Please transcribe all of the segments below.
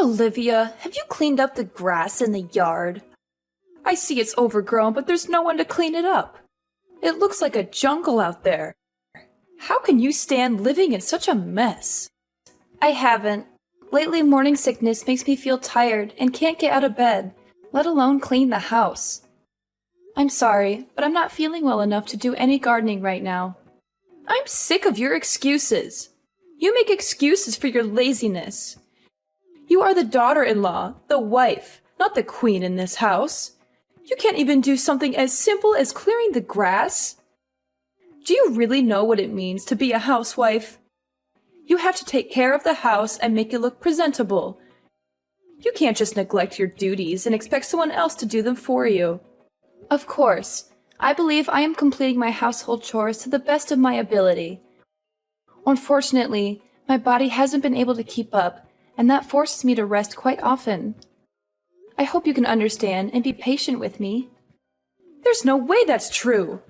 Olivia, have you cleaned up the grass in the yard? I see it's overgrown, but there's no one to clean it up. It looks like a jungle out there. How can you stand living in such a mess? I haven't. Lately, morning sickness makes me feel tired and can't get out of bed, let alone clean the house. I'm sorry, but I'm not feeling well enough to do any gardening right now. I'm sick of your excuses. You make excuses for your laziness. You are the daughter-in-law, the wife, not the queen in this house. You can't even do something as simple as clearing the grass. Do you really know what it means to be a housewife? You have to take care of the house and make it look presentable. You can't just neglect your duties and expect someone else to do them for you. Of course, I believe I am completing my household chores to the best of my ability. Unfortunately, my body hasn't been able to keep up, and that forces me to rest quite often. I hope you can understand and be patient with me. There's no way that's true.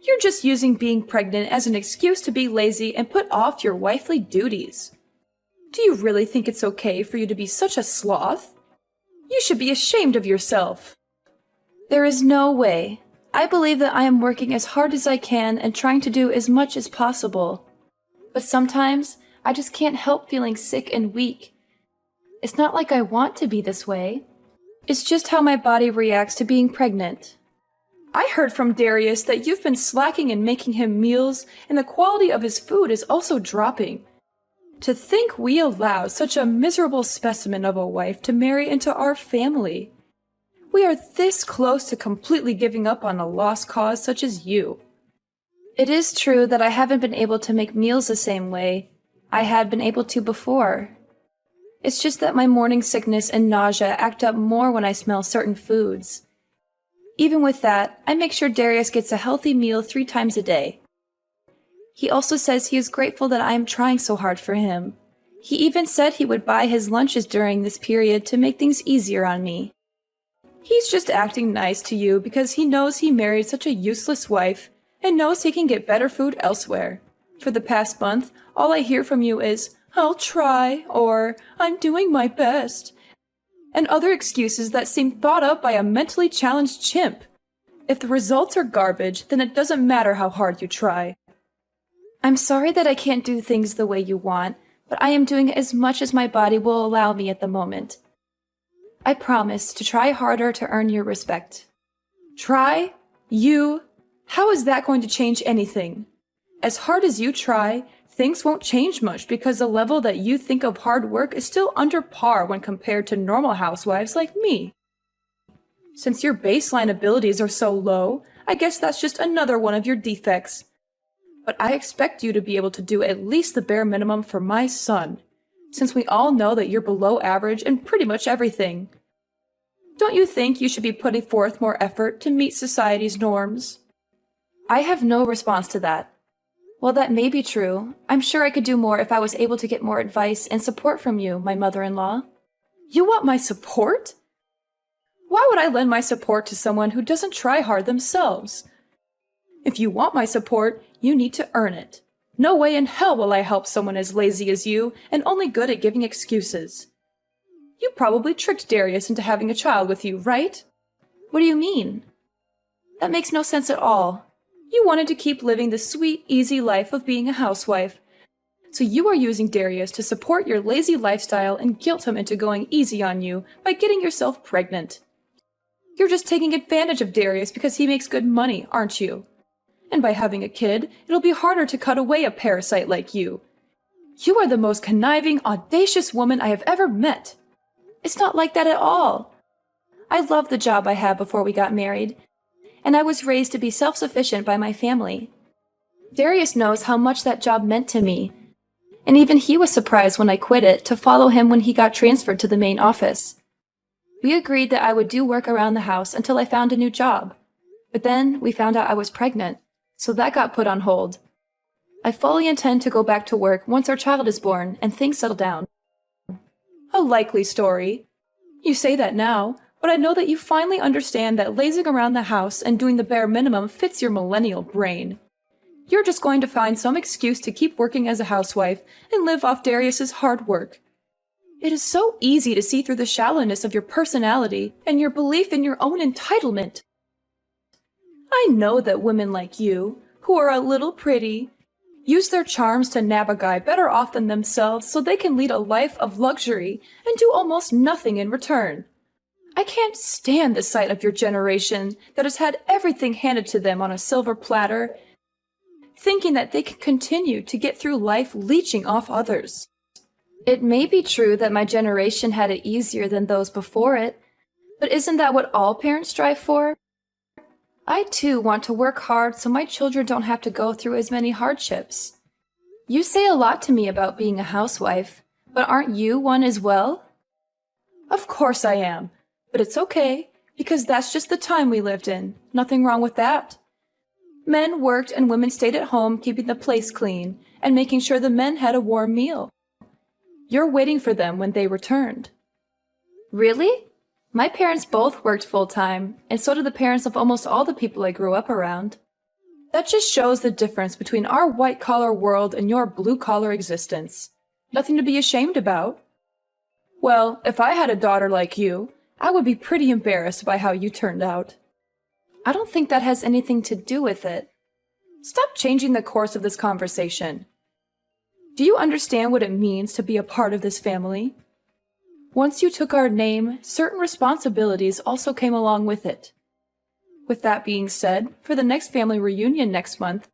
You're just using being pregnant as an excuse to be lazy and put off your wifely duties. Do you really think it's okay for you to be such a sloth? You should be ashamed of yourself. There is no way. I believe that I am working as hard as I can and trying to do as much as possible. But sometimes, I just can't help feeling sick and weak. It's not like I want to be this way. It's just how my body reacts to being pregnant. I heard from Darius that you've been slacking in making him meals, and the quality of his food is also dropping. To think we allowed such a miserable specimen of a wife to marry into our family. We are this close to completely giving up on a lost cause such as you. It is true that I haven't been able to make meals the same way I had been able to before. It's just that my morning sickness and nausea act up more when I smell certain foods. Even with that, I make sure Darius gets a healthy meal 3 times a day. He also says he is grateful that I am trying so hard for him. He even said he would buy his lunches during this period to make things easier on me. He's just acting nice to you because he knows he married such a useless wife and knows he can get better food elsewhere. For the past month, all I hear from you is, "I'll try," or "I'm doing my best," and other excuses that seem thought up by a mentally challenged chimp. If the results are garbage, then it doesn't matter how hard you try. I'm sorry that I can't do things the way you want, but I am doing as much as my body will allow me at the moment. I promise to try harder to earn your respect. Try? You? How is that going to change anything? As hard as you try, things won't change much because the level that you think of hard work is still under par when compared to normal housewives like me. Since your baseline abilities are so low, I guess that's just another one of your defects. But I expect you to be able to do at least the bare minimum for my son, since we all know that you're below average in pretty much everything. Don't you think you should be putting forth more effort to meet society's norms? I have no response to that. While that may be true, I'm sure I could do more if I was able to get more advice and support from you, my mother-in-law. You want my support? Why would I lend my support to someone who doesn't try hard themselves? If you want my support, you need to earn it. No way in hell will I help someone as lazy as you and only good at giving excuses. You probably tricked Darius into having a child with you, right? What do you mean? That makes no sense at all. You wanted to keep living the sweet, easy life of being a housewife. So you are using Darius to support your lazy lifestyle and guilt him into going easy on you by getting yourself pregnant. You're just taking advantage of Darius because he makes good money, aren't you? And by having a kid, it'll be harder to cut away a parasite like you. You are the most conniving, audacious woman I have ever met. It's not like that at all. I loved the job I had before we got married, and I was raised to be self-sufficient by my family. Darius knows how much that job meant to me, and even he was surprised when I quit it to follow him when he got transferred to the main office. We agreed that I would do work around the house until I found a new job, but then we found out I was pregnant, so that got put on hold. I fully intend to go back to work once our child is born and things settle down. A likely story. You say that now, but I know that you finally understand that lazing around the house and doing the bare minimum fits your millennial brain. You're just going to find some excuse to keep working as a housewife and live off Darius's hard work. It is so easy to see through the shallowness of your personality and your belief in your own entitlement. I know that women like you, who are a little pretty, use their charms to nab a guy better off than themselves so they can lead a life of luxury and do almost nothing in return. I can't stand the sight of your generation that has had everything handed to them on a silver platter, thinking that they can continue to get through life leeching off others. It may be true that my generation had it easier than those before it, but isn't that what all parents strive for? I too want to work hard so my children don't have to go through as many hardships. You say a lot to me about being a housewife, but aren't you one as well? Of course I am, but it's okay, because that's just the time we lived in. Nothing wrong with that. Men worked and women stayed at home keeping the place clean and making sure the men had a warm meal. You're waiting for them when they returned. Really? My parents both worked full-time, and so did the parents of almost all the people I grew up around. That just shows the difference between our white-collar world and your blue-collar existence. Nothing to be ashamed about. Well, if I had a daughter like you, I would be pretty embarrassed by how you turned out. I don't think that has anything to do with it. Stop changing the course of this conversation. Do you understand what it means to be a part of this family? Once you took our name, certain responsibilities also came along with it. With that being said, for the next family reunion next month,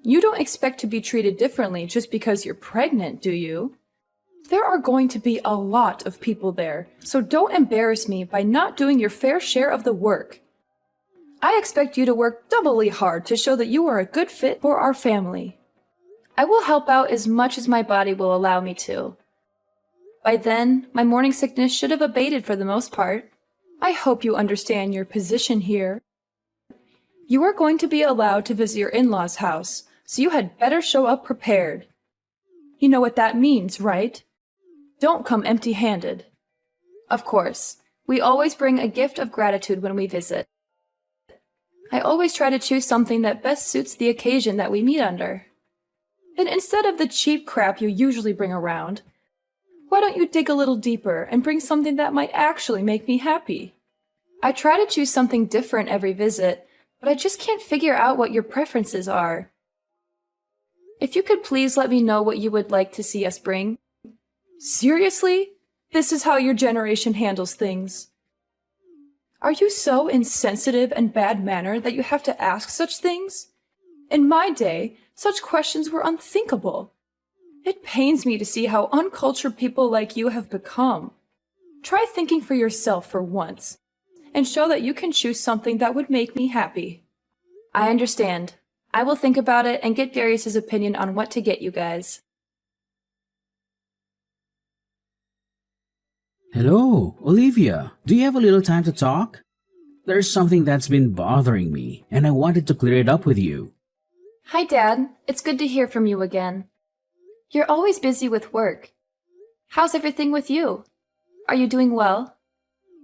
you don't expect to be treated differently just because you're pregnant, do you? There are going to be a lot of people there, so don't embarrass me by not doing your fair share of the work. I expect you to work doubly hard to show that you are a good fit for our family. I will help out as much as my body will allow me to. By then, my morning sickness should have abated for the most part. I hope you understand your position here. You are going to be allowed to visit your in-laws' house, so you had better show up prepared. You know what that means, right? Don't come empty-handed. Of course, we always bring a gift of gratitude when we visit. I always try to choose something that best suits the occasion that we meet under. And instead of the cheap crap you usually bring around, why don't you dig a little deeper and bring something that might actually make me happy? I try to choose something different every visit, but I just can't figure out what your preferences are. If you could please let me know what you would like to see us bring. Seriously? This is how your generation handles things. Are you so insensitive and bad-mannered that you have to ask such things? In my day, such questions were unthinkable. It pains me to see how uncultured people like you have become. Try thinking for yourself for once, and show that you can choose something that would make me happy. I understand. I will think about it and get Darius's opinion on what to get you guys. Hello, Olivia. Do you have a little time to talk? There's something that's been bothering me, and I wanted to clear it up with you. Hi, Dad. It's good to hear from you again. You're always busy with work. How's everything with you? Are you doing well?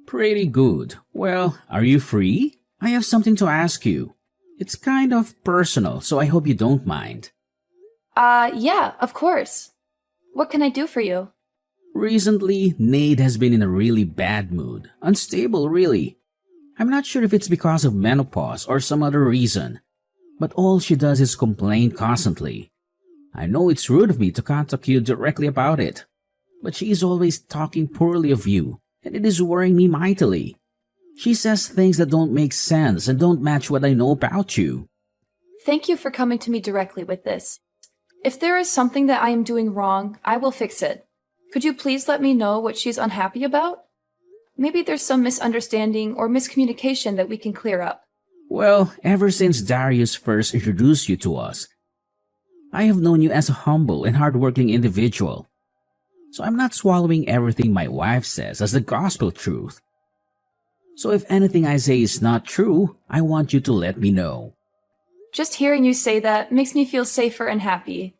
Pretty good. Well, are you free? I have something to ask you. It's kind of personal, so I hope you don't mind. Yeah, of course. What can I do for you? Recently, Nate has been in a really bad mood. Unstable, really. I'm not sure if it's because of menopause or some other reason, but all she does is complain constantly. I know it's rude of me to contact you directly about it, but she is always talking poorly of you, and it is worrying me mightily. She says things that don't make sense and don't match what I know about you. Thank you for coming to me directly with this. If there is something that I am doing wrong, I will fix it. Could you please let me know what she's unhappy about? Maybe there's some misunderstanding or miscommunication that we can clear up. Well, ever since Darius first introduced you to us, I have known you as a humble and hardworking individual. So I'm not swallowing everything my wife says as the gospel truth. So if anything I say is not true, I want you to let me know. Just hearing you say that makes me feel safer and happy.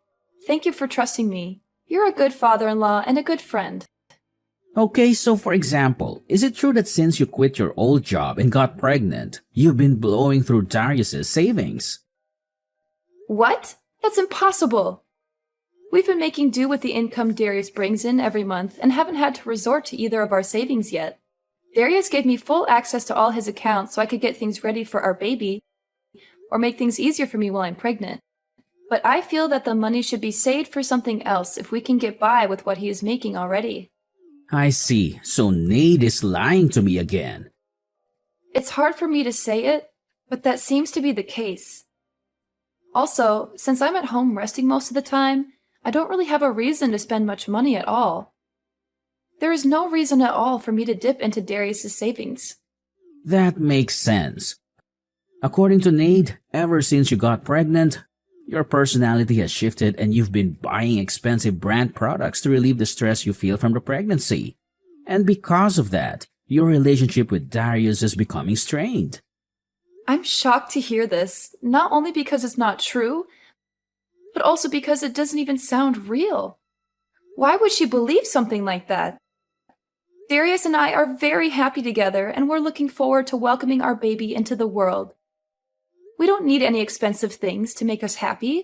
Thank you for trusting me. You're a good father-in-law and a good friend. Okay, so for example, is it true that since you quit your old job and got pregnant, you've been blowing through Darius's savings? What? That's impossible. We've been making do with the income Darius brings in every month and haven't had to resort to either of our savings yet. Darius gave me full access to all his accounts so I could get things ready for our baby or make things easier for me while I'm pregnant. But I feel that the money should be saved for something else if we can get by with what he is making already. I see. So Nate is lying to me again. It's hard for me to say it, but that seems to be the case. Also, since I'm at home resting most of the time, I don't really have a reason to spend much money at all. There is no reason at all for me to dip into Darius's savings. That makes sense. According to Nate, ever since you got pregnant, your personality has shifted and you've been buying expensive brand products to relieve the stress you feel from the pregnancy. And because of that, your relationship with Darius is becoming strained. I'm shocked to hear this, not only because it's not true, but also because it doesn't even sound real. Why would she believe something like that? Darius and I are very happy together, and we're looking forward to welcoming our baby into the world. We don't need any expensive things to make us happy.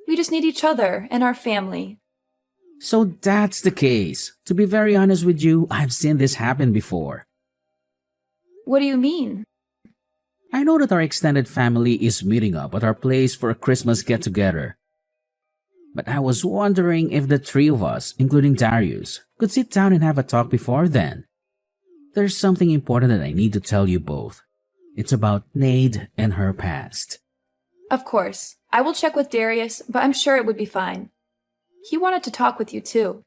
We just need each other and our family. So that's the case. To be very honest with you, I've seen this happen before. What do you mean? I know that our extended family is meeting up at our place for a Christmas get-together. But I was wondering if the three of us, including Darius, could sit down and have a talk before then. There's something important that I need to tell you both. It's about Nade and her past. Of course. I will check with Darius, but I'm sure it would be fine. He wanted to talk with you too.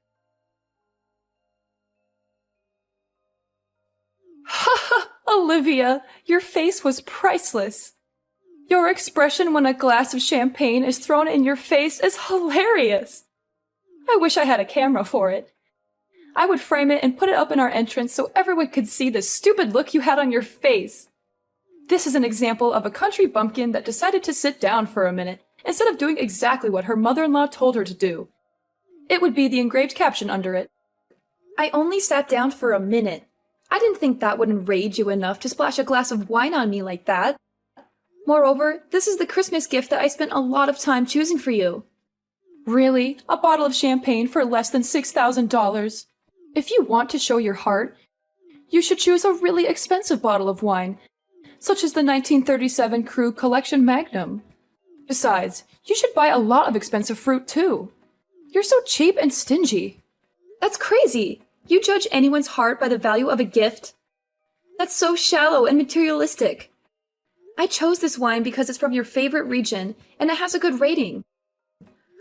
Ha ha! Olivia, your face was priceless. Your expression when a glass of champagne is thrown in your face is hilarious. I wish I had a camera for it. I would frame it and put it up in our entrance so everyone could see the stupid look you had on your face. This is an example of a country bumpkin that decided to sit down for a minute instead of doing exactly what her mother-in-law told her to do. It would be the engraved caption under it. I only sat down for a minute. I didn't think that would enrage you enough to splash a glass of wine on me like that. Moreover, this is the Christmas gift that I spent a lot of time choosing for you. Really? A bottle of champagne for less than $6,000? If you want to show your heart, you should choose a really expensive bottle of wine, such as the 1937 Krug Collection Magnum. Besides, you should buy a lot of expensive fruit too. You're so cheap and stingy. That's crazy. You judge anyone's heart by the value of a gift? That's so shallow and materialistic. I chose this wine because it's from your favorite region and it has a good rating.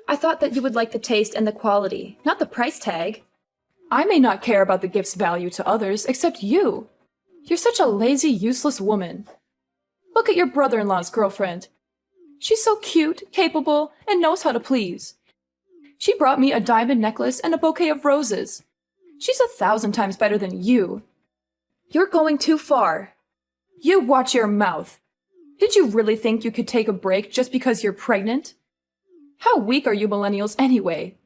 I thought that you would like the taste and the quality, not the price tag. I may not care about the gift's value to others except you. You're such a lazy, useless woman. Look at your brother-in-law's girlfriend. She's so cute, capable, and knows how to please. She brought me a diamond necklace and a bouquet of roses. She's 1,000 times better than you. You're going too far. You watch your mouth. Did you really think you could take a break just because you're pregnant? How weak are you millennials anyway?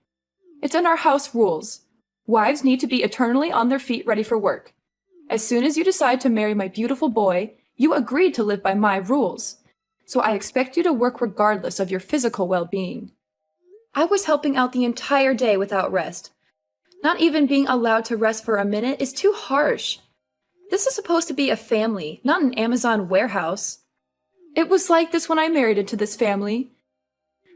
It's in our house rules. Wives need to be eternally on their feet ready for work. As soon as you decide to marry my beautiful boy, you agreed to live by my rules. So I expect you to work regardless of your physical well-being. I was helping out the entire day without rest. Not even being allowed to rest for a minute is too harsh. This is supposed to be a family, not an Amazon warehouse. It was like this when I married into this family.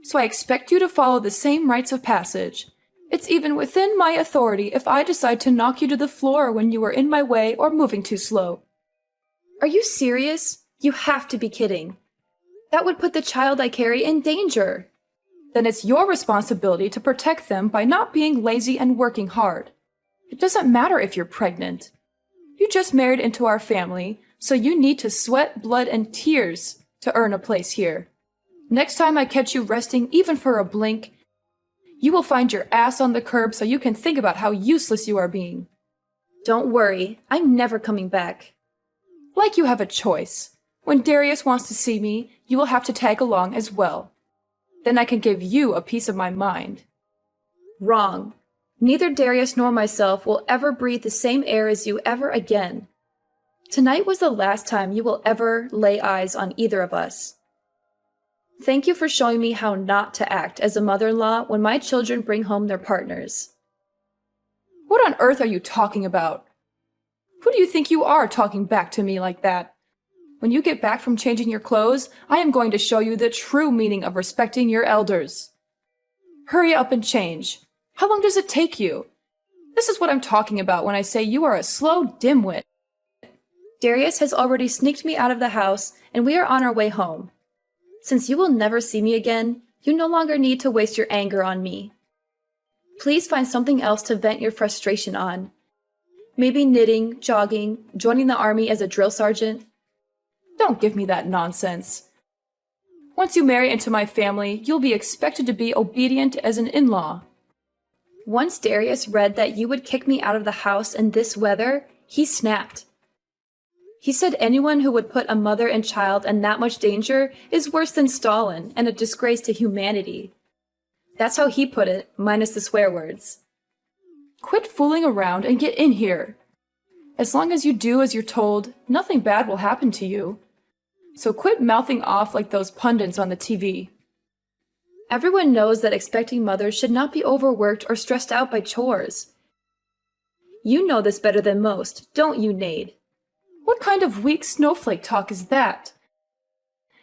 So I expect you to follow the same rites of passage. It's even within my authority if I decide to knock you to the floor when you are in my way or moving too slow. Are you serious? You have to be kidding. That would put the child I carry in danger. Then it's your responsibility to protect them by not being lazy and working hard. It doesn't matter if you're pregnant. You just married into our family, so you need to sweat, blood, and tears to earn a place here. Next time I catch you resting even for a blink, you will find your ass on the curb so you can think about how useless you are being. Don't worry, I'm never coming back. Like you have a choice. When Darius wants to see me, you will have to tag along as well. Then I can give you a piece of my mind. Wrong. Neither Darius nor myself will ever breathe the same air as you ever again. Tonight was the last time you will ever lay eyes on either of us. Thank you for showing me how not to act as a mother-in-law when my children bring home their partners. What on earth are you talking about? Who do you think you are talking back to me like that? When you get back from changing your clothes, I am going to show you the true meaning of respecting your elders. Hurry up and change. How long does it take you? This is what I'm talking about when I say you are a slow dimwit. Darius has already sneaked me out of the house, and we are on our way home. Since you will never see me again, you no longer need to waste your anger on me. Please find something else to vent your frustration on. Maybe knitting, jogging, joining the army as a drill sergeant. Don't give me that nonsense. Once you marry into my family, you'll be expected to be obedient as an in-law. Once Darius read that you would kick me out of the house in this weather, he snapped. He said anyone who would put a mother and child in that much danger is worse than Stalin and a disgrace to humanity. That's how he put it, minus the swear words. Quit fooling around and get in here. As long as you do as you're told, nothing bad will happen to you. So quit mouthing off like those pundits on the TV. Everyone knows that expecting mothers should not be overworked or stressed out by chores. You know this better than most, don't you, Nade? What kind of weak snowflake talk is that?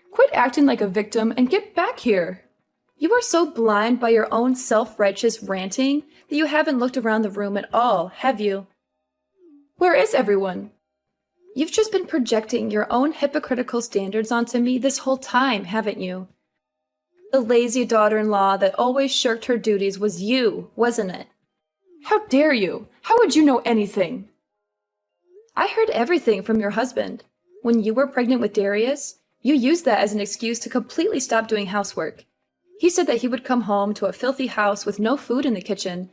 Quit acting like a victim and get back here. You are so blind by your own self-righteous ranting that you haven't looked around the room at all, have you? Where is everyone? You've just been projecting your own hypocritical standards onto me this whole time, haven't you? The lazy daughter-in-law that always shirked her duties was you, wasn't it? How dare you? How would you know anything? I heard everything from your husband. When you were pregnant with Darius, you used that as an excuse to completely stop doing housework. He said that he would come home to a filthy house with no food in the kitchen,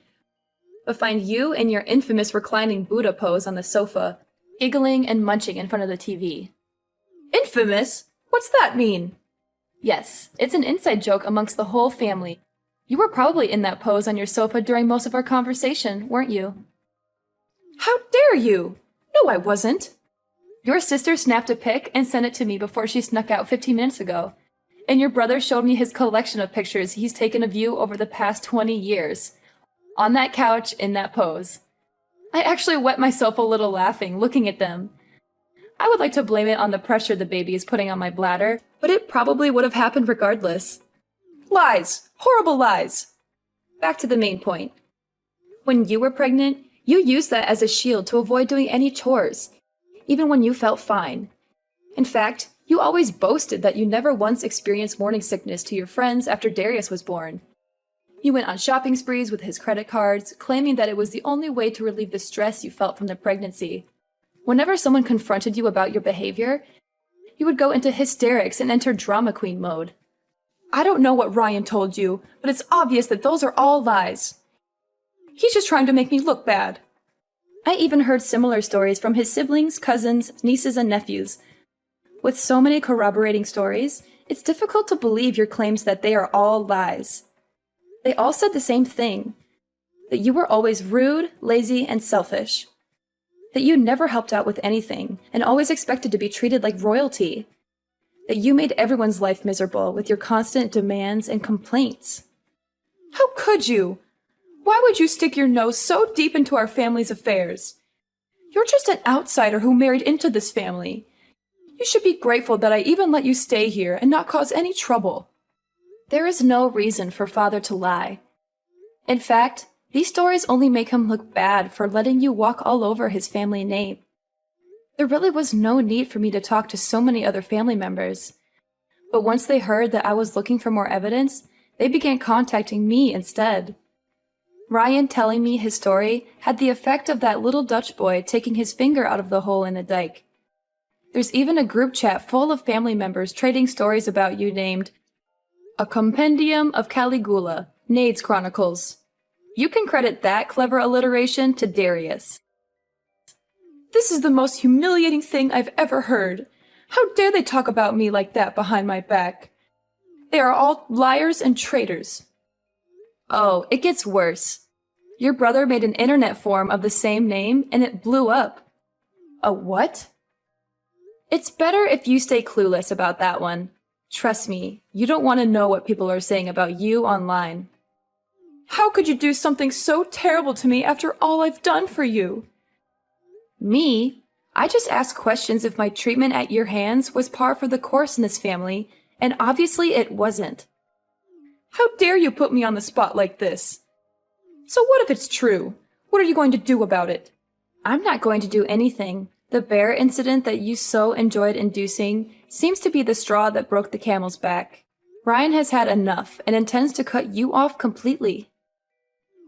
but find you in your infamous reclining Buddha pose on the sofa, giggling and munching in front of the TV. Infamous? What's that mean? Yes, it's an inside joke amongst the whole family. You were probably in that pose on your sofa during most of our conversation, weren't you? How dare you? No, I wasn't. Your sister snapped a pic and sent it to me before she snuck out 15 minutes ago. And your brother showed me his collection of pictures he's taken of you over the past 20 years. On that couch, in that pose. I actually wet myself a little laughing, looking at them. I would like to blame it on the pressure the baby is putting on my bladder, but it probably would have happened regardless. Lies! Horrible lies! Back to the main point. When you were pregnant, you used that as a shield to avoid doing any chores, even when you felt fine. In fact, you always boasted that you never once experienced morning sickness to your friends after Darius was born. You went on shopping sprees with his credit cards, claiming that it was the only way to relieve the stress you felt from the pregnancy. Whenever someone confronted you about your behavior, you would go into hysterics and enter drama queen mode. I don't know what Ryan told you, but it's obvious that those are all lies. He's just trying to make me look bad. I even heard similar stories from his siblings, cousins, nieces, and nephews. With so many corroborating stories, it's difficult to believe your claims that they are all lies. They all said the same thing, that you were always rude, lazy, and selfish. That you never helped out with anything, and always expected to be treated like royalty. That you made everyone's life miserable with your constant demands and complaints. How could you? Why would you stick your nose so deep into our family's affairs? You're just an outsider who married into this family. You should be grateful that I even let you stay here and not cause any trouble. There is no reason for father to lie. In fact, these stories only make him look bad for letting you walk all over his family name. There really was no need for me to talk to so many other family members. But once they heard that I was looking for more evidence, they began contacting me instead. Ryan telling me his story had the effect of that little Dutch boy taking his finger out of the hole in the dike. There's even a group chat full of family members trading stories about you named A Compendium of Caligula, Nade's Chronicles. You can credit that clever alliteration to Darius. This is the most humiliating thing I've ever heard. How dare they talk about me like that behind my back? They are all liars and traitors. Oh, it gets worse. Your brother made an internet forum of the same name and it blew up. A what? It's better if you stay clueless about that one. Trust me, you don't want to know what people are saying about you online. How could you do something so terrible to me after all I've done for you? Me? I just asked questions if my treatment at your hands was par for the course in this family, and obviously it wasn't. How dare you put me on the spot like this? So what if it's true? What are you going to do about it? I'm not going to do anything. The bear incident that you so enjoyed inducing seems to be the straw that broke the camel's back. Ryan has had enough and intends to cut you off completely.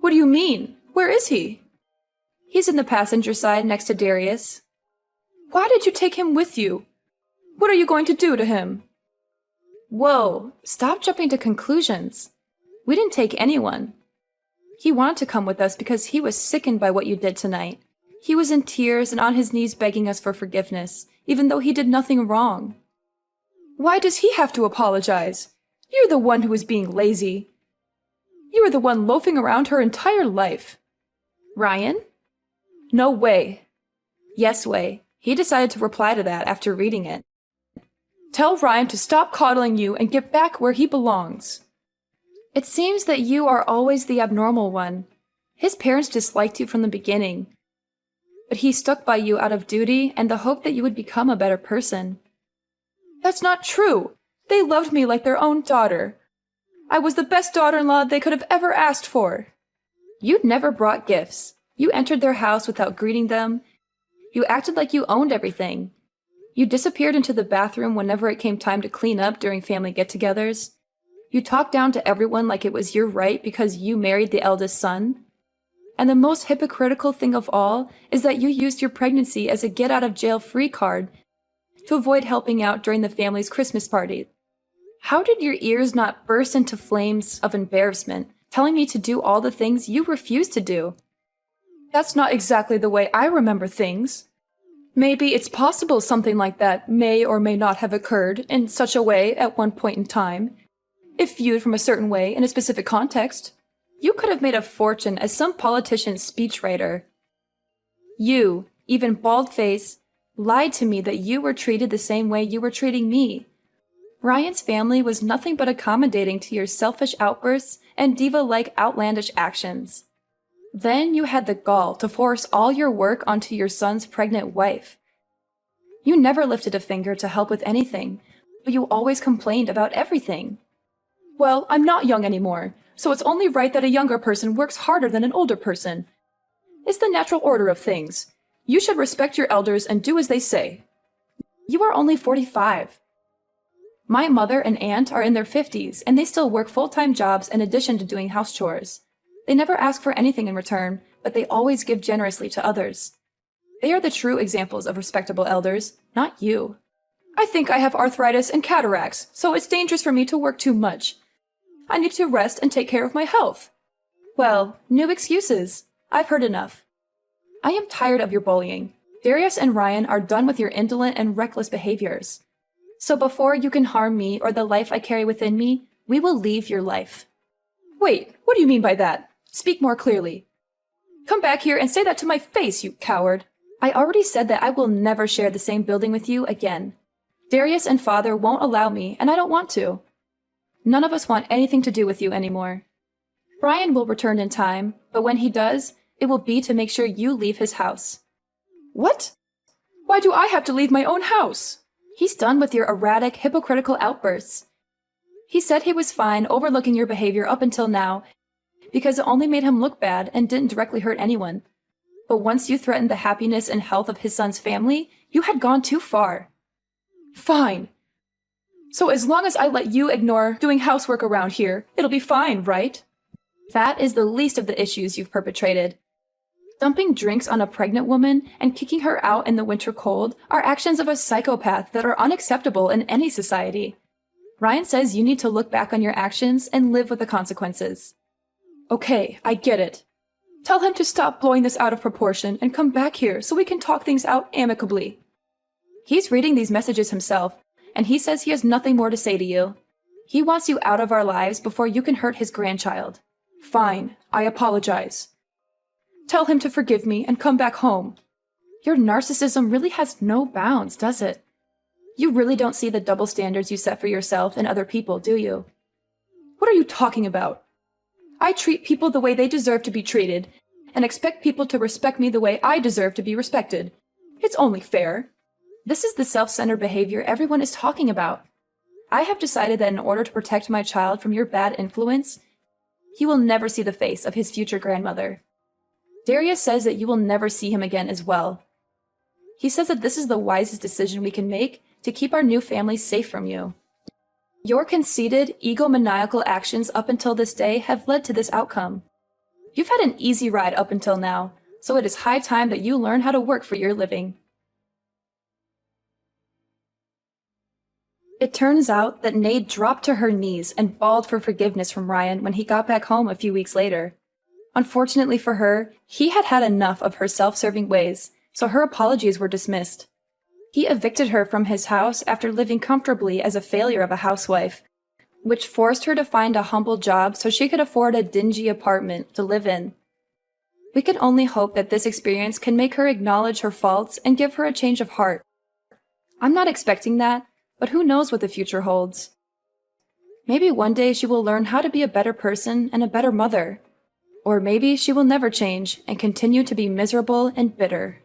What do you mean? Where is he? He's in the passenger side next to Darius. Why did you take him with you? What are you going to do to him? Whoa, stop jumping to conclusions. We didn't take anyone. He wanted to come with us because he was sickened by what you did tonight. He was in tears and on his knees begging us for forgiveness, even though he did nothing wrong. Why does he have to apologize? You're the one who was being lazy. You were the one loafing around her entire life. Ryan? No way. Yes way. He decided to reply to that after reading it. Tell Ryan to stop coddling you and get back where he belongs. It seems that you are always the abnormal one. His parents disliked you from the beginning, but he stuck by you out of duty and the hope that you would become a better person. That's not true. They loved me like their own daughter. I was the best daughter-in-law they could have ever asked for. You never brought gifts. You entered their house without greeting them. You acted like you owned everything. You disappeared into the bathroom whenever it came time to clean up during family get-togethers. You talked down to everyone like it was your right because you married the eldest son. And the most hypocritical thing of all is that you used your pregnancy as a get-out-of-jail-free card to avoid helping out during the family's Christmas party. How did your ears not burst into flames of embarrassment, telling me to do all the things you refused to do? That's not exactly the way I remember things. Maybe it's possible something like that may or may not have occurred in such a way at one point in time, if viewed from a certain way in a specific context. You could have made a fortune as some politician's speechwriter. You, even bald-faced, lied to me that you were treated the same way you were treating me. Ryan's family was nothing but accommodating to your selfish outbursts and diva-like outlandish actions. Then you had the gall to force all your work onto your son's pregnant wife. You never lifted a finger to help with anything, but you always complained about everything. Well, I'm not young anymore, so it's only right that a younger person works harder than an older person. It's the natural order of things. You should respect your elders and do as they say. You are only 45. My mother and aunt are in their 50s, and they still work full-time jobs in addition to doing house chores. They never ask for anything in return, but they always give generously to others. They are the true examples of respectable elders, not you. I think I have arthritis and cataracts, so it's dangerous for me to work too much. I need to rest and take care of my health. Well, new excuses. I've heard enough. I am tired of your bullying. Darius and Ryan are done with your indolent and reckless behaviors. So before you can harm me or the life I carry within me, we will leave your life. Wait, what do you mean by that? Speak more clearly. Come back here and say that to my face, you coward. I already said that I will never share the same building with you again. Darius and Father won't allow me, and I don't want to. None of us want anything to do with you anymore. Brian will return in time, but when he does, it will be to make sure you leave his house. What? Why do I have to leave my own house? He's done with your erratic, hypocritical outbursts. He said he was fine overlooking your behavior up until now, because it only made him look bad and didn't directly hurt anyone. But once you threatened the happiness and health of his son's family, you had gone too far. Fine. So as long as I let you ignore doing housework around here, it'll be fine, right? That is the least of the issues you've perpetrated. Dumping drinks on a pregnant woman and kicking her out in the winter cold are actions of a psychopath that are unacceptable in any society. Ryan says you need to look back on your actions and live with the consequences. Okay, I get it. Tell him to stop blowing this out of proportion and come back here so we can talk things out amicably. He's reading these messages himself, and he says he has nothing more to say to you. He wants you out of our lives before you can hurt his grandchild. Fine, I apologize. Tell him to forgive me and come back home. Your narcissism really has no bounds, does it? You really don't see the double standards you set for yourself and other people, do you? What are you talking about? I treat people the way they deserve to be treated, and expect people to respect me the way I deserve to be respected. It's only fair. This is the self-centered behavior everyone is talking about. I have decided that in order to protect my child from your bad influence, he will never see the face of his future grandmother. Darius says that you will never see him again as well. He says that this is the wisest decision we can make to keep our new family safe from you. Your conceited, egomaniacal actions up until this day have led to this outcome. You've had an easy ride up until now, so it is high time that you learn how to work for your living. It turns out that Nade dropped to her knees and bawled for forgiveness from Ryan when he got back home a few weeks later. Unfortunately for her, he had had enough of her self-serving ways, so her apologies were dismissed. He evicted her from his house after living comfortably as a failure of a housewife, which forced her to find a humble job so she could afford a dingy apartment to live in. We can only hope that this experience can make her acknowledge her faults and give her a change of heart. I'm not expecting that, but who knows what the future holds. Maybe one day she will learn how to be a better person and a better mother. Or maybe she will never change and continue to be miserable and bitter.